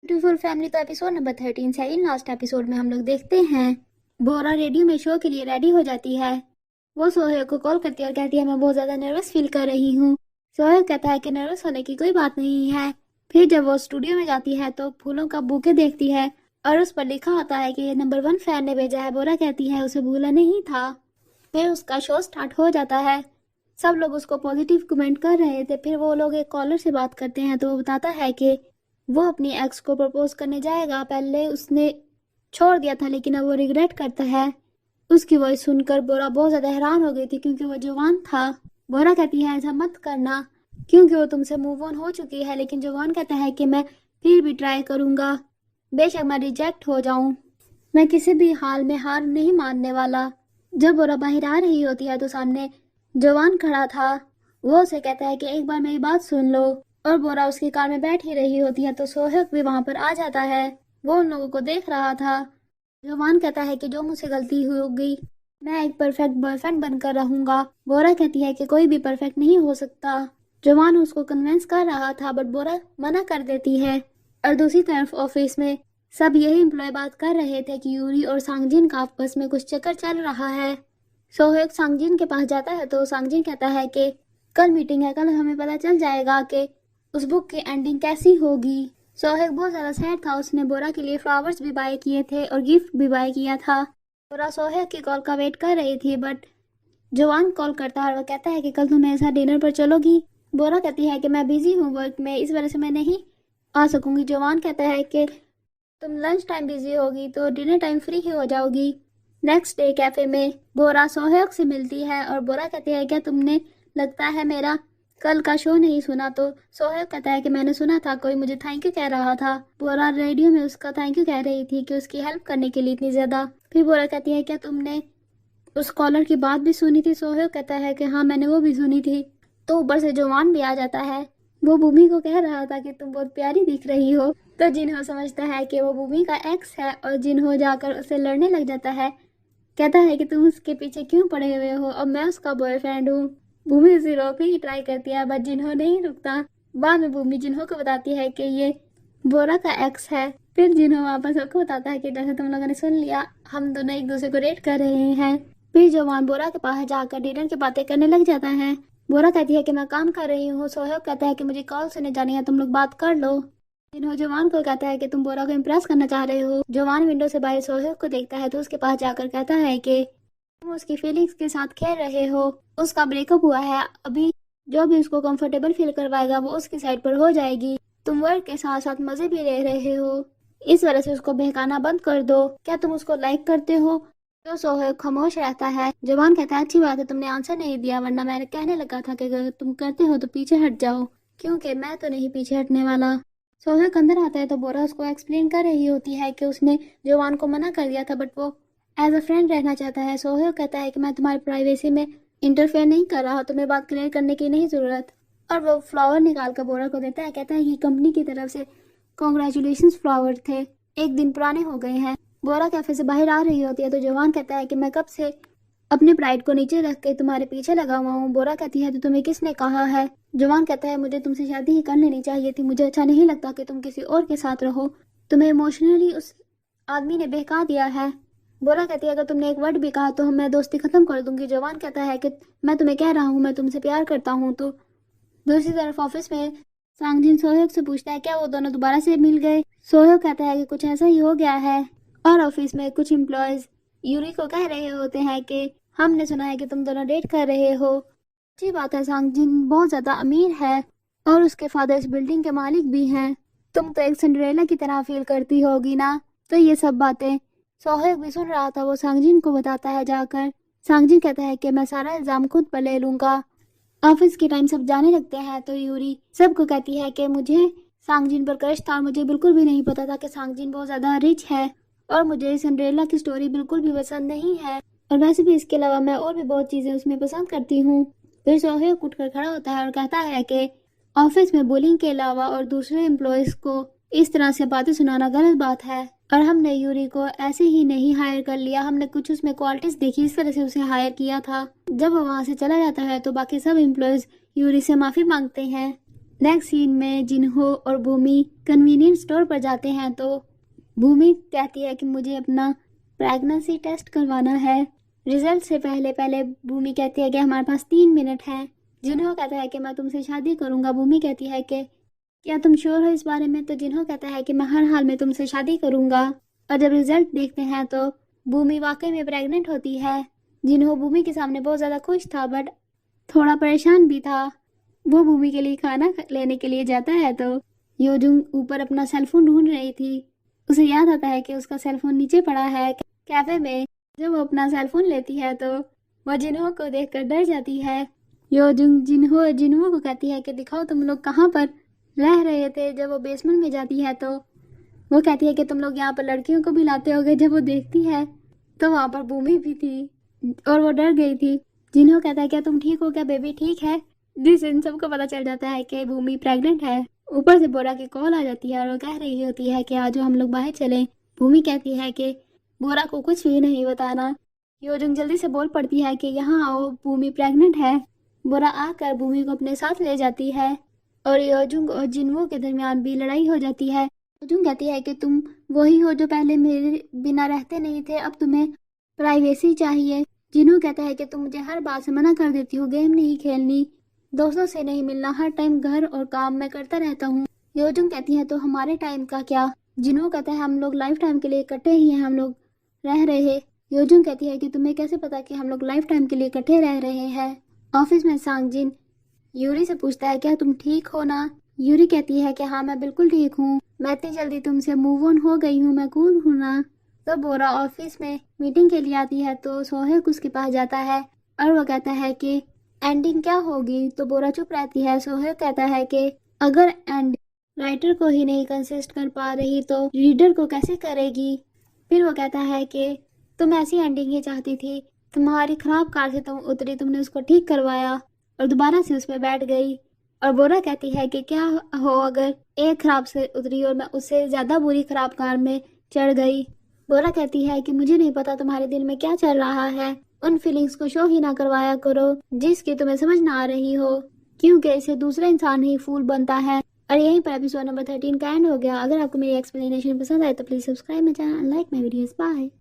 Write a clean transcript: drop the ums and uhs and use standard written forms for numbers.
Beautiful family तो episode number 13 से in last episode में हम लोग देखते हैं बोरा रेडियो में शो के लिए रेडी हो जाती है। वो सोहेल को कॉल करती है और कहती है मैं बहुत ज्यादा नर्वस फील कर रही हूँ। सोहेल कहता है कि नर्वस होने की कोई बात नहीं है। फिर जब वो स्टूडियो में जाती है तो फूलों का बुके देखती है और उस पर लिखा होता है कि ये नंबर 1 फैन ने भेजा है। बोरा कहती है उसे भूला नहीं था। फिर उसका शो स्टार्ट हो जाता है। सब लोग उसको पॉजिटिव कमेंट कर रहे थे। फिर वो लोग एक कॉलर से बात करते हैं तो वो बताता है कि वो अपनी एक्स को प्रपोज करने जाएगा। पहले उसने छोड़ दिया था लेकिन अब वो रिग्रेट करता है। उसकी वॉइस सुनकर बोरा बहुत ज्यादा हैरान हो गई थी क्योंकि वो जवान था। बोरा कहती है ऐसा मत करना क्योंकि वो तुमसे मूव ऑन हो चुकी है। लेकिन जवान कहता है कि मैं फिर भी ट्राई करूंगा, बेशक मैं रिजेक्ट हो जाऊं, मैं किसी भी हाल में हार नहीं मानने वाला। जब बोरा बाहर आ रही होती है तो सामने जवान खड़ा था। वो उसे कहता है कि एक बार मेरी बात सुन लो। और बोरा उसकी कार में बैठ ही रही होती है तो सोहेल भी वहां पर आ जाता है। वो उन लोगों को देख रहा था। जवान कहता है कि जो मुझसे गलती होगी मैं एक परफेक्ट बॉयफ्रेंड बनकर रहूंगा। बोरा कहती है कि कोई भी परफेक्ट नहीं हो सकता। जवान उसको कन्विंस कर रहा था बट बोरा मना कर देती है। और दूसरी तरफ ऑफिस में सब यही एम्प्लॉय बात कर रहे थे कि यूरी और सांगजिन का आपस में कुछ चक्कर चल रहा है। सोहेल सांगजिन के पास जाता है तो सांगजिन कहता है कि कल मीटिंग है, कल हमें पता चल जाएगा कि उस बुक की एंडिंग कैसी होगी। सोहेल बहुत ज्यादा सैड था। उसने बोरा के लिए फ्लावर्स भी बाय किए थे और गिफ्ट भी बाय किया था। बोरा सोहेल की कॉल का वेट कर रही थी बट जवान कॉल करता है और वो कहता है कि कल तुम मेरे साथ डिनर पर चलोगी। बोरा कहती है कि मैं बिजी हूँ वर्क में, इस वजह से मैं नहीं आ सकूंगी। जवान कहता है कि तुम लंच टाइम बिजी होगी तो डिनर टाइम फ्री ही हो जाओगी। नेक्स्ट डे कैफे में बोरा सोहेल से मिलती है और बोरा कहती है क्या तुमने लगता है मेरा कल का शो नहीं सुना। तो सोहेल कहता है कि मैंने सुना था, कोई मुझे थैंक यू कह रहा था। बोरा रेडियो में उसका थैंक यू कह रही थी कि उसकी हेल्प करने के लिए इतनी ज्यादा। फिर बोरा कहती है क्या तुमने उस कॉलर की बात भी सुनी थी। सोहेल कहता है कि हाँ मैंने वो भी सुनी थी। तो ऊपर से जवान भी आ जाता है। वो भूमि को कह रहा था कि तुम बहुत प्यारी दिख रही हो। तो जिन्हो समझता है कि वो भूमि का एक्स है और जिन्हो जाकर उससे लड़ने लग जाता है। कहता है कि तुम उसके पीछे क्यों पड़े हुए हो, अब मैं उसका बॉयफ्रेंड हूँ। भूमि उसे रोकने की ट्राई करती है बट जिन्हो नहीं रुकता। बाद में भूमि जिन्हो को बताती है कि ये बोरा का एक्स है। फिर जिन्हो वापस सबको बताता है कि जैसे तुम लोगों ने सुन लिया हम दोनों एक दूसरे को रेट कर रहे हैं। फिर जवान बोरा के पास जाकर डिनर की बातें करने लग जाता है। बोरा कहती है कि मैं काम कर रही हूँ। सोहेल कहता है कि मुझे कॉल सुनने जानी है, तुम लोग बात कर लो। जिन्हो जवान को कहता है कि तुम बोरा को इम्प्रेस करना चाह रहे हो। जवान विंडो से बाहर सोहेल को देखता है तो उसके पास जाकर कहता है कि तुम उसकी फीलिंग्स के साथ खेल रहे हो। उसका ब्रेकअप हुआ है, अभी जो भी उसको कंफर्टेबल फील करवाएगा वो उसकी साइड पर हो जाएगी। तुम वर्क के साथ साथ मजे भी ले रहे हो, इस वजह से उसको बहकाना बंद कर दो। क्या तुम उसको लाइक करते हो। तो सोहेल खामोश रहता है। जवान कहता है अच्छी बात है तुमने आंसर नहीं दिया, वरना मैंने कहने लगा था कि अगर तुम करते हो तो पीछे हट जाओ, क्योंकि मैं तो नहीं पीछे हटने वाला। सोहेल अंदर आता है तो बोरा उसको एक्सप्लेन कर रही होती है कि उसने जवान को मना कर दिया था बट वो एज अ फ्रेंड रहना चाहता है। सोहेल कहता है कि मैं तुम्हारी प्राइवेसी में इंटरफेयर नहीं कर रहा, तुम्हें बात क्लियर करने की नहीं जरूरत। और वो फ्लावर निकाल कर बोरा को देता है। कहता है कि कंपनी की तरफ से कॉन्ग्रेचुलेशन फ्लावर थे, एक दिन पुराने हो गए हैं। बोरा कैफे से बाहर आ रही होती है तो जवान कहता है कि मैं कब से अपने प्राइड को नीचे रख के तुम्हारे पीछे लगा हुआ हूँ। बोरा कहती है तो तुम्हें किसने कहा है। जवान कहता है मुझे तुमसे शादी ही कर लेनी चाहिए थी, मुझे अच्छा नहीं लगता कि तुम किसी और के साथ रहो, तुम्हें इमोशनली उस आदमी ने बहका दिया है। बोरा कहती है अगर तुमने एक वर्ड भी कहा तो मैं दोस्ती खत्म कर दूंगी। जवान कहता है कि मैं तुम्हें कह रहा हूँ मैं तुमसे प्यार करता हूँ। तो दूसरी तरफ ऑफिस में सांगजिन सोहेल से पूछता है क्या वो दोनों दोबारा से मिल गए। सोहेल कहता है कि कुछ ऐसा ही हो गया है। और ऑफिस में कुछ एम्प्लॉयज यूरी को कह रहे होते हैं कि हमने सुना है कि तुम दोनों डेट कर रहे हो। अच्छी बात है, सांगजिन बहुत ज्यादा अमीर है और उसके फादर इस बिल्डिंग के मालिक भी हैं। तुम तो एक सिंड्रेला की तरह फील करती होगी ना। तो ये सब बातें सोहेल भी सुन रहा था। वो सांगजिन को बताता है जाकर। सांगजिन कहता है कि मैं सारा इल्जाम खुद पर ले लूंगा। ऑफिस के टाइम सब जाने लगते हैं तो यूरी सबको कहती है कि मुझे सांगजिन पर क्रश था और मुझे बिल्कुल भी नहीं पता था कि सांगजिन बहुत ज्यादा रिच है और मुझे सिंड्रेला की स्टोरी बिल्कुल भी पसंद नहीं है। और वैसे भी इसके अलावा मैं और भी बहुत चीजें उसमें पसंद करती हूँ। फिर सोहेल उठकर खड़ा होता है और कहता है कि ऑफिस में बुलिंग के अलावा और दूसरे एम्प्लॉयज को इस तरह से बातें सुनाना गलत बात है और हमने यूरी को ऐसे ही नहीं हायर कर लिया, हमने कुछ उसमें क्वालिटीज देखी इस तरह से उसे हायर किया था। जब वो वहाँ से चला जाता है तो बाकी सब एम्प्लॉयज यूरी से माफी मांगते हैं नेक्स्ट सीन में जिन्हो और भूमि कन्वीनियंस स्टोर पर जाते हैं तो भूमि कहती है कि मुझे अपना प्रेगनेंसी टेस्ट करवाना है। रिजल्ट से पहले पहले भूमि कहती है कि हमारे पास 3 मिनट हैं। जिन्हो कहता है कि मैं तुमसे शादी करूंगा। भूमि कहती है कि क्या तुम श्योर हो इस बारे में? तो जिन्हो कहता है कि मैं हर हाल में तुमसे शादी करूंगा। और जब रिजल्ट देखते हैं तो भूमि वाकई में प्रेग्नेंट होती है। जिन्हो भूमि के सामने बहुत ज़्यादा खुश था बट थोड़ा परेशान भी था। वो भूमि के लिए खाना लेने के लिए जाता है तो योजुंग ऊपर अपना सेलफोन ढूंढ रही थी। उसे याद आता है कि उसका सेलफोन नीचे पड़ा है कैफे में। जब वो अपना सेलफोन लेती है तो वह जिन्हो को देखकर डर जाती है। योजुंग जिन्हो को कहती है कि दिखाओ तुम लोग कहाँ पर रह रहे थे। जब वो बेसमेंट में जाती है तो वो कहती है कि तुम लोग यहाँ पर लड़कियों को भी लाते होगे। जब वो देखती है तो वहाँ पर भूमि भी थी और वो डर गई थी। जिन्हो कहता है क्या तुम ठीक हो? क्या बेबी ठीक है? जिससे इन सबको पता चल जाता है कि भूमि प्रेग्नेंट है। ऊपर से बोरा की कॉल आ जाती है और वो कह रही होती है कि आज हम लोग बाहर चलें। भूमि कहती है कि बोरा को कुछ भी नहीं बताना। योजुंग जल्दी से बोल पड़ती है कि यहाँ आओ, भूमि प्रेग्नेंट है। बोरा आकर भूमि को अपने साथ ले जाती है और योजुंग और जिन्हो के दरमियान भी लड़ाई हो जाती है। योजुंग कहती है कि तुम वही हो जो पहले मेरे बिना रहते नहीं थे, अब तुम्हें प्राइवेसी चाहिए। जिन्हो कहता है कि तुम मुझे हर बात से मना कर देती हो, गेम नहीं खेलनी, दोस्तों से नहीं मिलना, हर टाइम घर और काम मैं करता रहता हूँ। योजुंग कहती है तो हमारे टाइम का क्या? जिन्हो कहता है हम लोग लाइफ टाइम के लिए इकट्ठे ही हैं, हम लोग रह रहे। योजुंग कहती है कि तुम्हें कैसे पता कि हम लोग लाइफ टाइम के लिए इकट्ठे रह रहे हैं। ऑफिस में सांगजिन यूरी से पूछता है क्या तुम ठीक हो ना? यूरी कहती है कि हाँ मैं बिल्कुल ठीक हूँ, मैं इतनी जल्दी तुमसे मूव ऑन हो गई हूँ, मैं कूल हूँ ना। तो बोरा ऑफिस में मीटिंग के लिए आती है तो सोहेक उसके पास जाता है और वो कहता है कि एंडिंग क्या होगी। तो बोरा चुप रहती है। सोहेक कहता है कि अगर एंड राइटर को ही नहीं कंसिस्ट कर पा रही तो रीडर को कैसे करेगी। फिर वो कहता है कि तुम ऐसी एंडिंग ही चाहती थी, तुम्हारी खराब कार से तुम उतरी, तुमने उसको ठीक करवाया और दोबारा से उस पर बैठ गई। और बोरा कहती है कि क्या हो अगर एक खराब से उतरी और मैं उससे ज्यादा बुरी खराब कार में चढ़ गई। बोरा कहती है कि मुझे नहीं पता तुम्हारे दिल में क्या चल रहा है, उन फीलिंग्स को शो ही ना करवाया करो जिसकी तुम्हें समझ ना आ रही हो, क्योंकि इसे दूसरा इंसान ही फूल बनता है। और यहीं पर एपिसोड नंबर 13 का एंड हो गया। अगर आपको मेरी एक्सप्लेनेशन पसंद आए तो please subscribe my channel, like my videos. Bye.